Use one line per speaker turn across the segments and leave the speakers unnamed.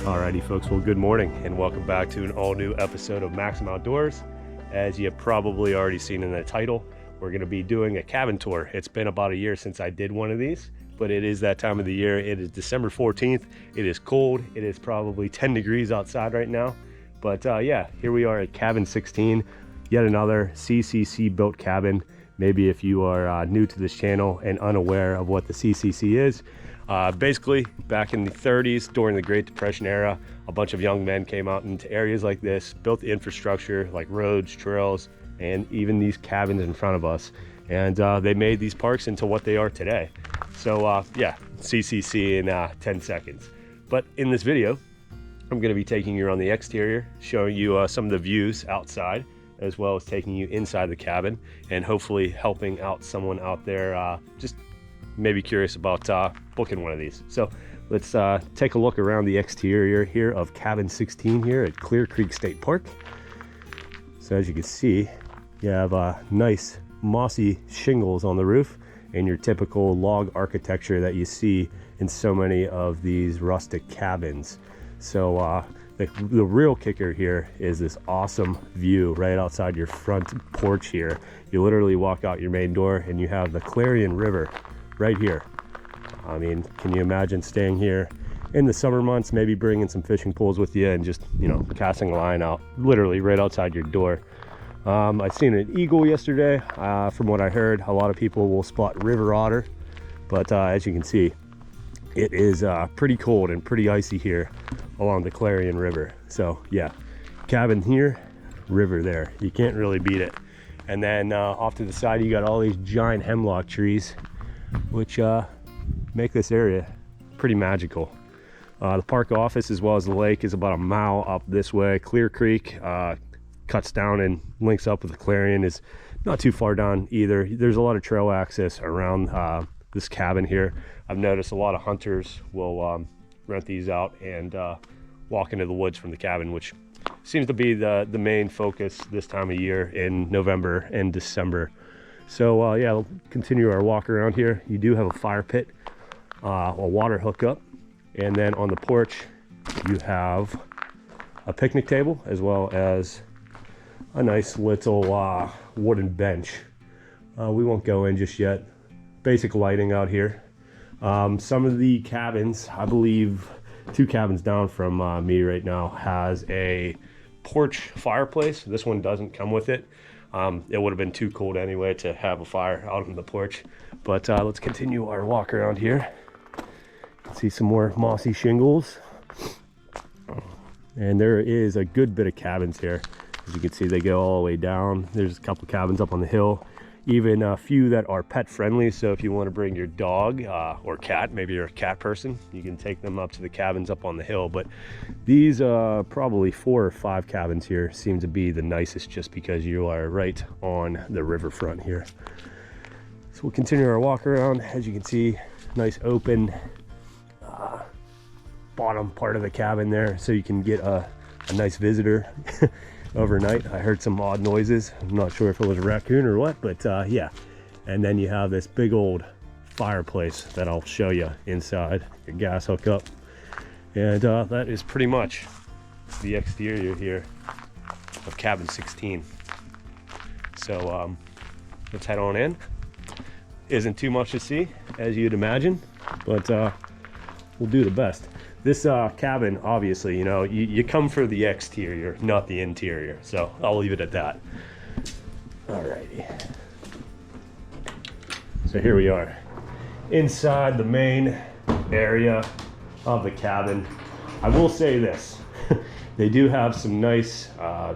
Alrighty folks, well good morning and welcome back to an all new episode of Maxim Outdoors. As you have probably already seen in the title, we're going to be doing a cabin tour. It's been about a year since I did one of these, but it is that time of the year. It is December 14th. It is cold. It is probably 10 degrees outside right now. But yeah, here we are at cabin 16, yet another CCC-built cabin. Maybe if you are new to this channel and unaware of what the CCC is, basically back in the 30s during the Great Depression era, a bunch of young men came out into areas like this, built the infrastructure like roads, trails, and even these cabins in front of us. And they made these parks into what they are today. So yeah, CCC in 10 seconds. But in this video, I'm going to be taking you around the exterior, showing you some of the views outside, as well as taking you inside the cabin and hopefully helping out someone out there just maybe curious about booking one of these. So let's take a look around the exterior here of cabin 16 here at Clear Creek State Park. So as you can see, you have nice mossy shingles on the roof and your typical log architecture that you see in so many of these rustic cabins. So the real kicker here is this awesome view right outside your front porch here. You literally walk out your main door and you have the Clarion River right here. I mean, can you imagine staying here in the summer months, maybe bringing some fishing poles with you and just, you know, casting a line out literally right outside your door. I've seen an eagle yesterday. From what I heard, a lot of people will spot river otter, but as you can see, it is pretty cold and pretty icy here along the Clarion River. So yeah, cabin here, river there. You can't really beat it. And then off to the side, you got all these giant hemlock trees, which make this area pretty magical. The park office as well as the lake is about a mile up this way. Clear Creek cuts down and links up with the Clarion, is not too far down either. There's a lot of trail access around this cabin here. I've noticed a lot of hunters will rent these out and walk into the woods from the cabin, which seems to be the main focus this time of year in November and December. So yeah, we'll continue our walk around here. You do have a fire pit, a water hookup, and then on the porch you have a picnic table as well as a nice little wooden bench. We won't go in just yet. Basic lighting out here. Some of the cabins, I believe 2 cabins down from me right now, has a porch fireplace. This one doesn't come with it. It would have been too cold anyway to have a fire out on the porch. But let's continue our walk around here. See some more mossy shingles. And there is a good bit of cabins here. As you can see, they go all the way down. There's a couple cabins up on the hill. Even a few that are pet friendly. So if you want to bring your dog or cat, maybe you're a cat person, you can take them up to the cabins up on the hill. But these probably 4 or 5 cabins here seem to be the nicest just because you are right on the riverfront here. So we'll continue our walk around. As you can see, nice open bottom part of the cabin there, so you can get a nice visitor overnight. I heard some odd noises. I'm not sure if it was a raccoon or what, but yeah. And then you have this big old fireplace that I'll show you inside, your gas hookup. And that is pretty much the exterior here of cabin 16. So let's head on in. Isn't too much to see, as you'd imagine, but we'll do the best. This cabin, obviously, you know, you come for the exterior, not the interior. So I'll leave it at that. Alrighty. So here we are inside the main area of the cabin. I will say this. They do have some nice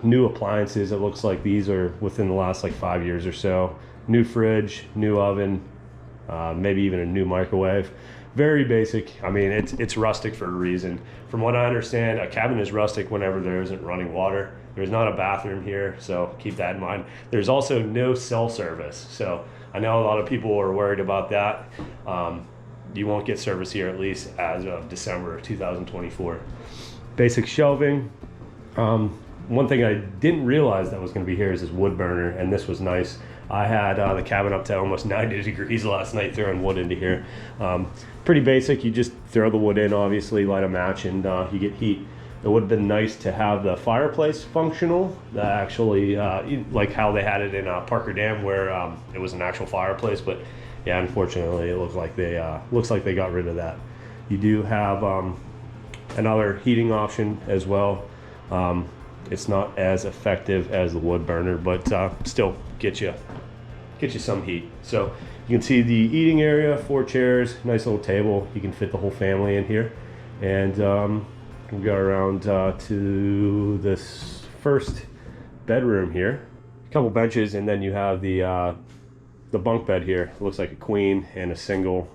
new appliances. It looks like these are within the last like 5 years or so. New fridge, new oven, maybe even a new microwave. Very basic. I mean, it's rustic for a reason. From what I understand, a cabin is rustic whenever there isn't running water. There's not a bathroom here, so keep that in mind. There's also no cell service. So I know a lot of people are worried about that. You won't get service here, at least as of December 2024. Basic shelving. One thing I didn't realize that was going to be here is this wood burner, and this was nice. I had the cabin up to almost 90 degrees last night throwing wood into here. Pretty basic. You just throw the wood in, obviously, light a match, and you get heat. It would have been nice to have the fireplace functional, that actually, like how they had it in Parker Dam, where it was an actual fireplace. But yeah, unfortunately, it looks like they got rid of that. You do have another heating option as well. It's not as effective as the wood burner, but still get you some heat. So you can see the eating area, 4 chairs, nice little table. You can fit the whole family in here, and we go around to this first bedroom here. A couple benches, and then you have the bunk bed here. It looks like a queen and a single,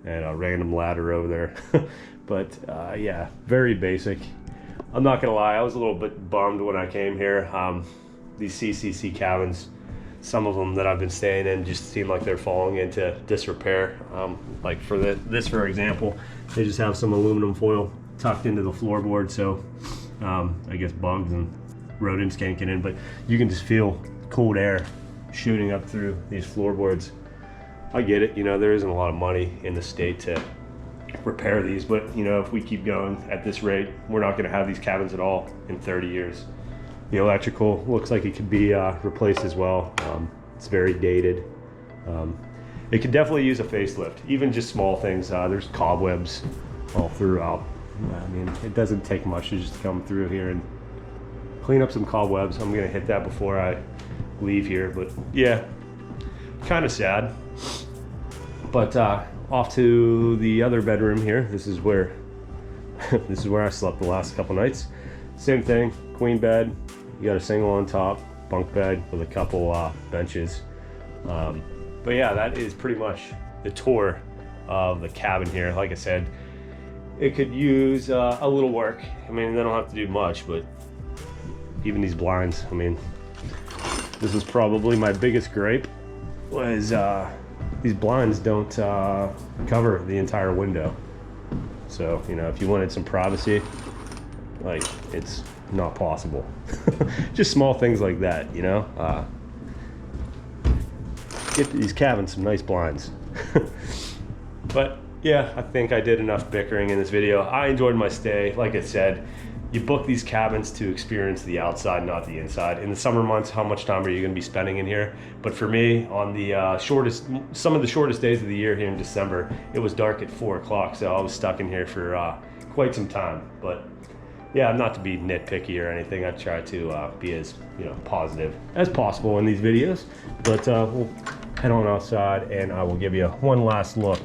and a random ladder over there. But yeah, very basic. I'm not gonna lie, I was a little bit bummed when I came here. These CCC cabins, some of them that I've been staying in, just seem like they're falling into disrepair. Like for this, for example, they just have some aluminum foil tucked into the floorboard, so I guess bugs and rodents can't get in, but you can just feel cold air shooting up through these floorboards. I get it, you know, there isn't a lot of money in the state to repair these, but you know, if we keep going at this rate, we're not going to have these cabins at all in 30 years. The electrical looks like it could be replaced as well. It's very dated. It could definitely use a facelift, even just small things. There's cobwebs all throughout. I mean, it doesn't take much to just come through here and clean up some cobwebs. I'm gonna hit that before I leave here, but yeah, kind of sad. But off to the other bedroom here. This is where I slept the last couple nights. Same thing, queen bed. You got a single on top, bunk bed with a couple benches. But yeah, that is pretty much the tour of the cabin here. Like I said, it could use a little work. I mean, they don't have to do much, but even these blinds, I mean, this is probably my biggest gripe, was these blinds don't cover the entire window. So, you know, if you wanted some privacy, like, it's not possible. Just small things like that, you know? Get these cabins some nice blinds. But yeah, I think I did enough bickering in this video. I enjoyed my stay. Like I said, you book these cabins to experience the outside, not the inside. In the summer months, how much time are you gonna be spending in here? But for me, on the some of the shortest days of the year here in December, it was dark at 4 o'clock, so I was stuck in here for quite some time. But yeah, not to be nitpicky or anything, I try to be as, you know, positive as possible in these videos. But we'll head on outside, and I will give you one last look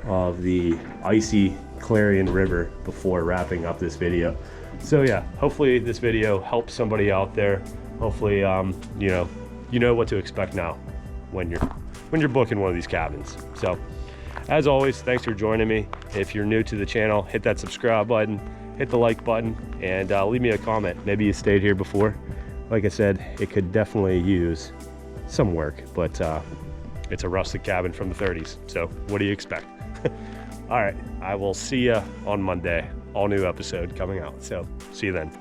of the icy Clarion River before wrapping up this video. So yeah, hopefully this video helps somebody out there. Hopefully you know what to expect now when you're booking one of these cabins. So as always, thanks for joining me. If you're new to the channel, hit that subscribe button, hit the like button, and leave me a comment. Maybe you stayed here before. Like I said, it could definitely use some work, but it's a rustic cabin from the 30s, so what do you expect? All right, I will see you on Monday. All new episode coming out, so see you then.